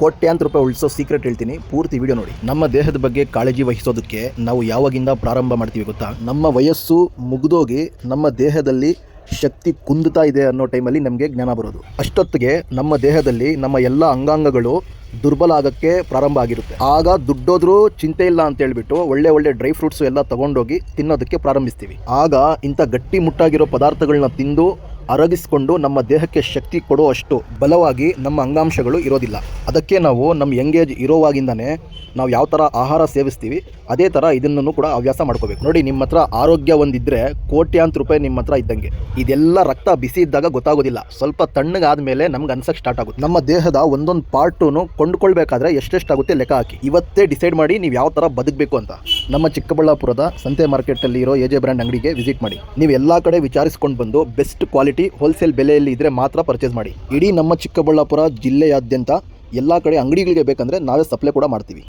ಕೋಟ್ಯಾಂತರ ರೂಪಾಯಿ ಉಳಿಸೋ ಸೀಕ್ರೆಟ್ ಹೇಳ್ತೀನಿ, ಪೂರ್ತಿ ವಿಡಿಯೋ ನೋಡಿ. ನಮ್ಮ ದೇಹದ ಬಗ್ಗೆ ಕಾಳಜಿ ವಹಿಸೋದಕ್ಕೆ ನಾವು ಯಾವಾಗಿಂದ ಪ್ರಾರಂಭ ಮಾಡ್ತೀವಿ ಗೊತ್ತಾ? ನಮ್ಮ ವಯಸ್ಸು ಮುಗಿದೋಗಿ ನಮ್ಮ ದೇಹದಲ್ಲಿ ಶಕ್ತಿ ಕುಂದುತ್ತಾ ಇದೆ ಅನ್ನೋ ಟೈಮಲ್ಲಿ ನಮಗೆ ಜ್ಞಾನ ಬರೋದು. ಅಷ್ಟೊತ್ತಿಗೆ ನಮ್ಮ ದೇಹದಲ್ಲಿ ನಮ್ಮ ಎಲ್ಲ ಅಂಗಾಂಗಗಳು ದುರ್ಬಲ ಆಗೋಕ್ಕೆ ಪ್ರಾರಂಭ ಆಗಿರುತ್ತೆ. ಆಗ ದುಡ್ಡೋದ್ರೂ ಚಿಂತೆ ಇಲ್ಲ ಅಂತ ಹೇಳ್ಬಿಟ್ಟು ಒಳ್ಳೆ ಡ್ರೈ ಫ್ರೂಟ್ಸ್ ಎಲ್ಲ ತಗೊಂಡೋಗಿ ತಿನ್ನೋದಕ್ಕೆ ಪ್ರಾರಂಭಿಸ್ತೀವಿ. ಆಗ ಇಂಥ ಗಟ್ಟಿ ಮುಟ್ಟಾಗಿರೋ ಪದಾರ್ಥಗಳನ್ನ ತಿಂದು ಅರಗಿಸ್ಕೊಂಡು ನಮ್ಮ ದೇಹಕ್ಕೆ ಶಕ್ತಿ ಕೊಡೋ ಅಷ್ಟು ಬಲವಾಗಿ ನಮ್ಮ ಅಂಗಾಂಶಗಳು ಇರೋದಿಲ್ಲ. ಅದಕ್ಕೆ ನಾವು ನಮ್ಮ ಯಂಗೇಜ್ ಇರೋವಾಗಿಂದನೇ ನಾವು ಯಾವ ಥರ ಆಹಾರ ಸೇವಿಸ್ತೀವಿ ಅದೇ ಥರ ಇದನ್ನು ಕೂಡ ಹವ್ಯಾಸ ಮಾಡ್ಕೋಬೇಕು. ನೋಡಿ, ನಿಮ್ಮ ಹತ್ರ ಆರೋಗ್ಯ ಒಂದಿದ್ರೆ ಕೋಟ್ಯಾಂತರ ರೂಪಾಯಿ ನಿಮ್ಮ ಹತ್ರ ಇದ್ದಂಗೆ. ಇದೆಲ್ಲ ರಕ್ತ ಬಿಸಿ ಇದ್ದಾಗ ಗೊತ್ತಾಗೋದಿಲ್ಲ, ಸ್ವಲ್ಪ ತಣ್ಣಗಾದ ಮೇಲೆ ನಮ್ಗೆ ಅನ್ಸಕ್ಕೆ ಸ್ಟಾರ್ಟ್ ಆಗುತ್ತೆ. ನಮ್ಮ ದೇಹದ ಒಂದೊಂದು ಪಾರ್ಟನ್ನು ಕೊಂಡ್ಕೊಳ್ಬೇಕಾದ್ರೆ ಎಷ್ಟೆಷ್ಟಾಗುತ್ತೆ ಲೆಕ್ಕ ಹಾಕಿ. ಇವತ್ತೇ ಡಿಸೈಡ್ ಮಾಡಿ ನೀವು ಯಾವ ಥರ ಬದುಕಬೇಕು ಅಂತ. ನಮ್ಮ ಚಿಕ್ಕಬಳ್ಳಾಪುರದ ಸಂತೆ ಮಾರ್ಕೆಟಲ್ಲಿ ಇರೋ ಎಜೆ ಬ್ರ್ಯಾಂಡ್ ಅಂಗಡಿಗೆ ವಿಸಿಟ್ ಮಾಡಿ. ನೀವು ಎಲ್ಲ ಕಡೆ ವಿಚಾರಿಸ್ಕೊಂಡು ಬಂದು ಬೆಸ್ಟ್ ಕ್ವಾಲಿಟಿ ಹೋಲ್ಸೇಲ್ ಬೆಲೆಯಲ್ಲಿ ಇದ್ರೆ ಮಾತ್ರ ಪರ್ಚೇಸ್ ಮಾಡಿ. ಇಡೀ ನಮ್ಮ ಚಿಕ್ಕಬಳ್ಳಾಪುರ ಜಿಲ್ಲೆಯಾದ್ಯಂತ ಎಲ್ಲ ಕಡೆ ಅಂಗಡಿಗಳಿಗೆ ಬೇಕಂದರೆ ನಾವೇ ಸಪ್ಲೈ ಕೂಡ ಮಾಡ್ತೀವಿ.